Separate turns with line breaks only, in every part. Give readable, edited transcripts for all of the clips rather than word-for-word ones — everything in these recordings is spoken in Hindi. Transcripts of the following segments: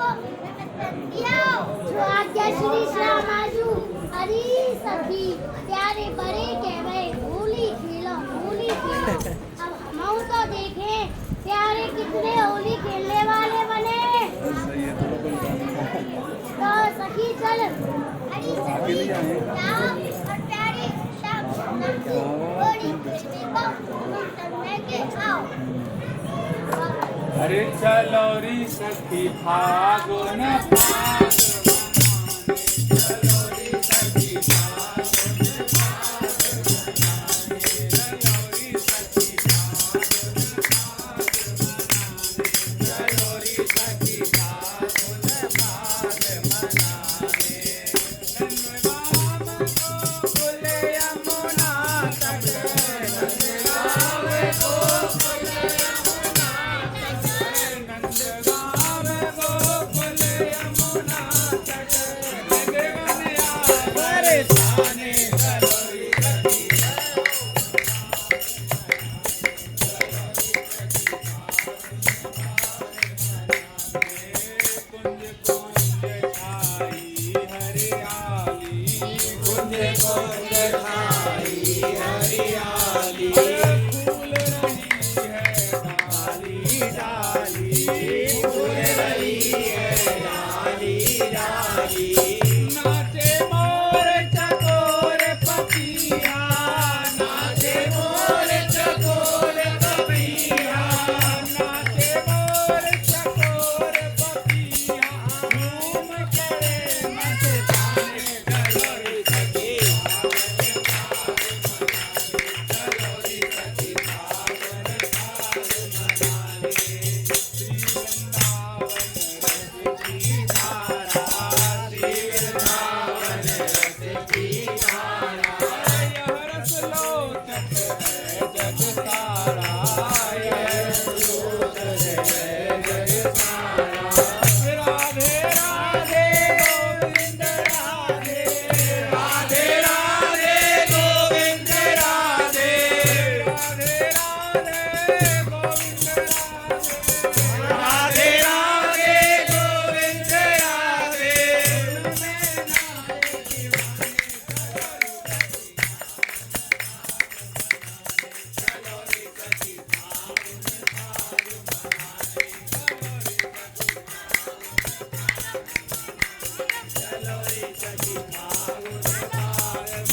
जो आज्ञा श्री श्याम आजू हरी सखी प्यारे बड़े कहवे होली खेलो होली खेलो। अब हम तो देखें प्यारे कितने होली खेलने वाले बने। तो सखी चल हरी सखी जाओ और प्यारे सब होली खेलने को तुम के आओ।
अरे चलो री सखी फागुन फागुन चलो री सखी फागुन चलो री सखी फागुन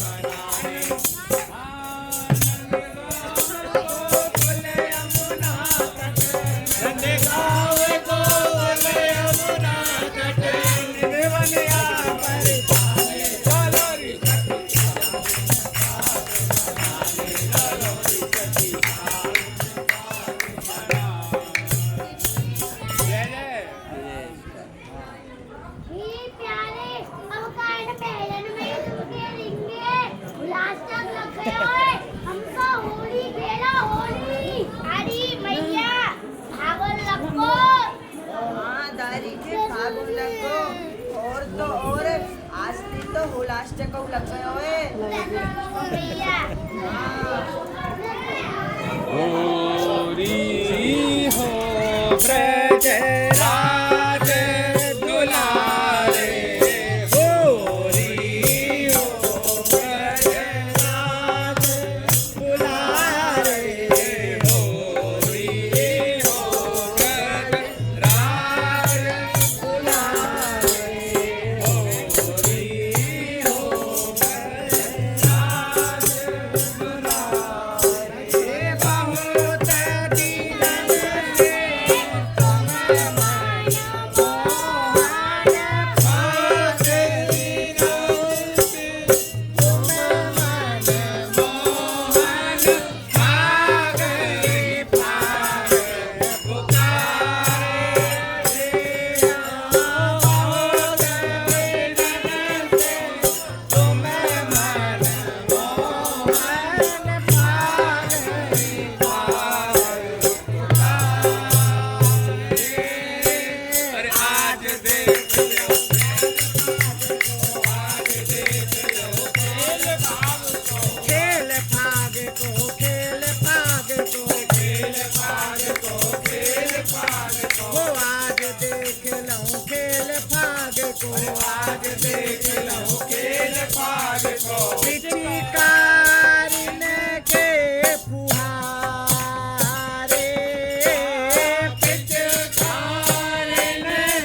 मनाने नंदगांव गोकुल यमुना तट नंदगांव गोकुल होरी हो ब्रज राज दुलारे होरी हो ब्रज राज दुलारे होरी हो ब्रज राज दुलारे होरी हो ब्रज राज दुलारे बहुत दिलन से तुम मन मोहन भाग तुम मन मोहन भाग भाग पुकारे बहुत दिलन से तुम मन मोहन भाग अरे आज देख लो खेल भाग को खेल भाग को खेल भाग को खेल भाग को वो आज
देख लूं खेल फाग को,
आज देख लो खेल फाग को,
पिचकारिन के फुहारे,
पिचकारिन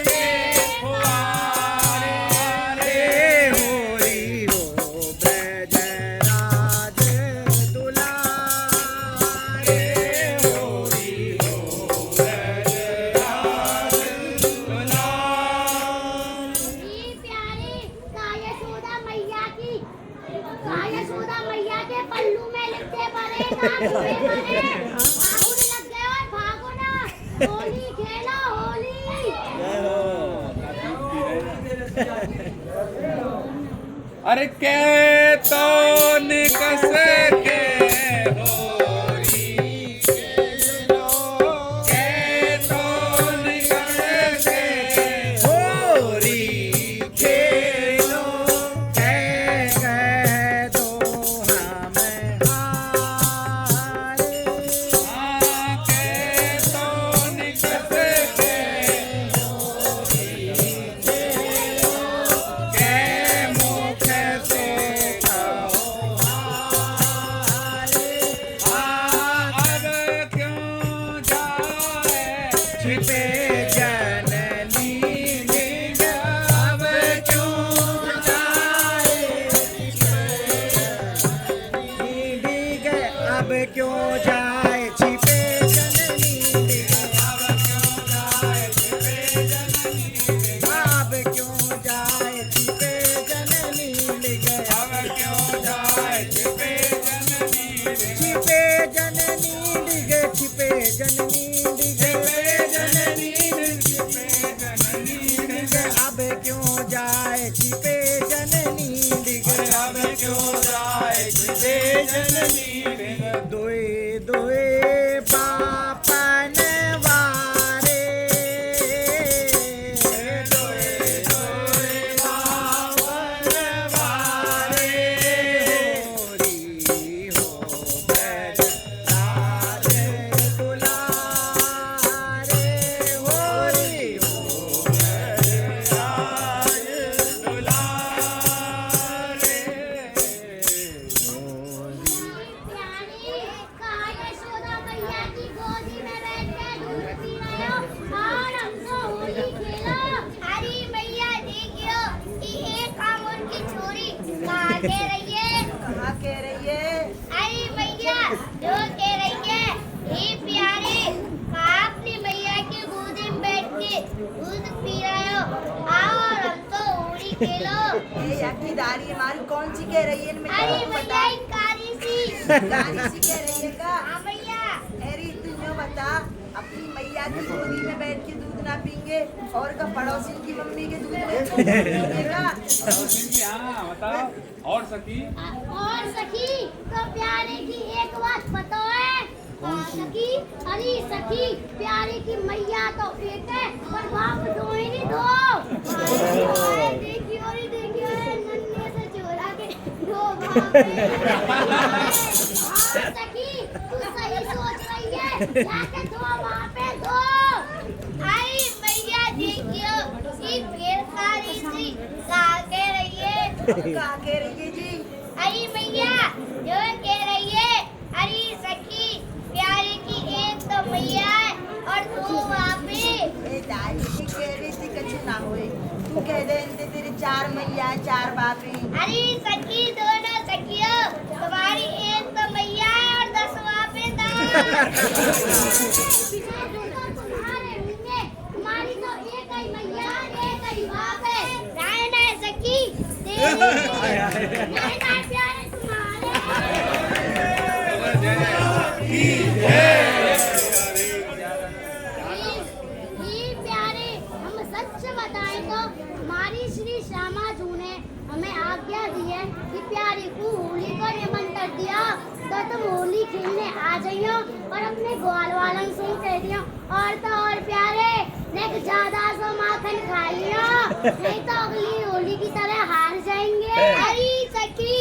के फुहारे,
होरी हो ब्रजराज दुलारे,
होरी हो ब्रजराज दुलार।
ये प्यारे यशोदा मैया की यशोदा मैया के पल्लू में लिखते पड़े हुए पड़े फागुन लग गए और भागो ना, होली खेलो होली।
अरे के तो निकस के होरी खेलो, के तो निकस के
होरी खेलो, कह दो हम हारे,
के तो निकस के के मुख से कहो
हारे,
अब क्यों जाए
छिपे जननी निग, अब क्यों जाए निग, अब क्यों जाए छिपे जननी निग,
अब क्यों जाए छिपे जननी निग,
अब क्यों जाए छिपे जननी निग,
अब क्यों जाए छिपे जननी निग,
छिपे जननी निग, छिपे जननी निग,
जननी निग, छिपे जननी निग,
अब क्यों जाए छिपे जननी निग,
अब क्यों जाए छिपे जननी निग,
दोए दोए पापन वारे,
दोए दोए बावन वारे,
होरी हो ब्रजराज दुलारे, होरी हो
ब्रजराज दुलारे।
प्यारी यशोदा मैया की गोदी में बैठ के दूध पी रहे हो और हमको होली खेलो। अरे मैया देखियो कि एक काम उनकी छोरी कहाँ के रही है,
कहाँ कह रही है?
अरे मैया जो कह रही है हे प्यारे अपनी मैया की गोदी में बैठ के दूध पी रहे हो, आओ और हम तो होली खेलो।
ये अकीदारी हमारी कौन सी कह रही है? इनमें
अरे
तो
मैया
बता।
इनकारी सी।
गाली सी कह रही है का?
हाँ भैया
अरे तू यूं बता, अपनी मैया की गोदी में बैठ के दूध ना पीएंगे और का पड़ोसी की मम्मी के दूध में पीएगा?
हाँ बताओ और सखी
और सखी तो प्यारे की एक बात पता है? सखी अरे सखी प्यारे की मैया तो एक है पर बाप दो ही नहीं दो। देखियो रे देखियो रे नन्हे से चोरा के दो बाप है। और सखी तू सही सोच रही है जाके दो वहाँ पे दो। आई मैया देखियो कि फिर सारी सी कहाँ कह रही है?
कहाँ कह रही है जी?
अरे मैया जो कह रही है अरे सखी प्यारे की एक तो मैया है और दो वहाँ पे।
ए दाई जी कह रही थी कछु ना होए, तू कह दे इनसे तेरे 4 मैया 4 बापी।
अरे सखी दोनों सखियों तुम्हारी एक तो मैया है और 10 वहाँ पे दाई। तुम्हारे होंगे तुम्हारी तो एक ही मैया एक ही बाप है। राय ना सखी नहीं प्यारे तुम्हारे। ये प्यारे हम सच बताएं तो हमारी श्री श्यामा जू ने हमें आज्ञा दी है कि प्यारे को होली को निमंत्रण दिया तो तुम होली खेलने आ जाइयो और अपने ग्वाल वालन से कह दियो और तो और प्यारे नेक ज्यादा सो माखन खाइयो नहीं तो अगली होली की तरह हार जाएंगे। अरे सखी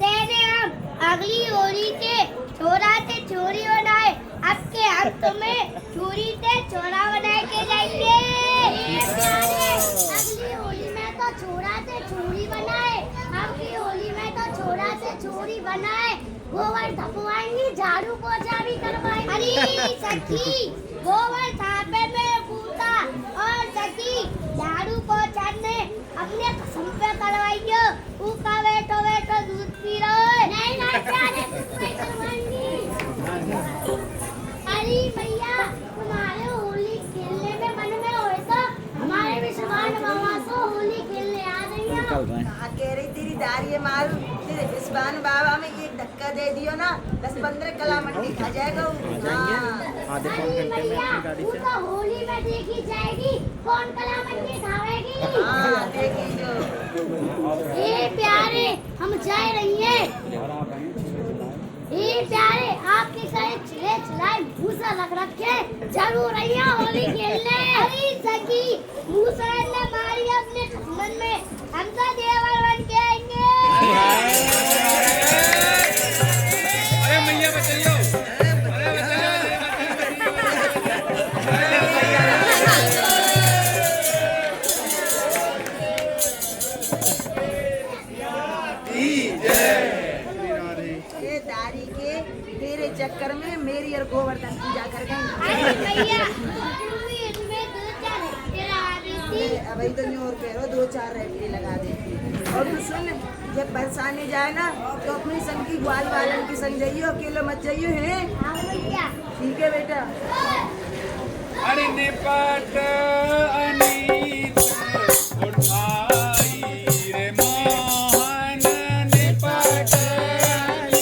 तेरे हम अगली होली के छोरा से छोरी बनाए अब के हम तुम्हें छोरी से छोरा बनाए के जाएंगे। बनाए, गोबर धपवाएंगी, झाड़ू पोछा भी करवाएंगी। अरे सखी गोबर थापे में कूदा और सखी झाड़ू पोछा ने अपने कसम पे करवाइयो, ऊका बैठो बैठो दूध पी रहो है। नहीं प्यारे मैं करवाएंगी। अरे भैया तुम्हारे होली खेलने में मन में होए तो हमारे भी समान मामा को होली खेलने आ रही है।
कहाँ कह रही तेरी दाढ़ी मारू, तेरे विस्वान बाबा में एक धक्का दे दियो ना 10-15 कला मट्टी खा जाएगा वो। हाँ।
आधे पौन घंटे में अपनी गाड़ी
वो
से
तो होली में देखी जाएगी कौन कला मट्टी खावेगी।
हाँ देखी जो
ए प्यारे हम जा रही हैं। ए प्यारे आपके करे छिले छिलाए भूसा रख रखे जरूर रही होली खेलने। अरे सखी भूसा ने मारी अपने खसमन में, हम तो देवर बन के आएंगे।
अरे मैया बचाइयो,
ये दाढ़ी के तेरे चक्कर में मेरी और गोवर्धन पूजा कर गई।
अरे भैया तुम भी इसमें 2-4 हफ्ते लगा देती।
अभी तो न्यू और कह रहा 2-4 रेफरी लगा देती। और तू सुन, जब बरसाने जाए ना तो अपनी संग की ग्वाल वालन की संग जाइयो, अकेले मत जाइयो है।
हाँ भैया
ठीक है बेटा।
अरे निपट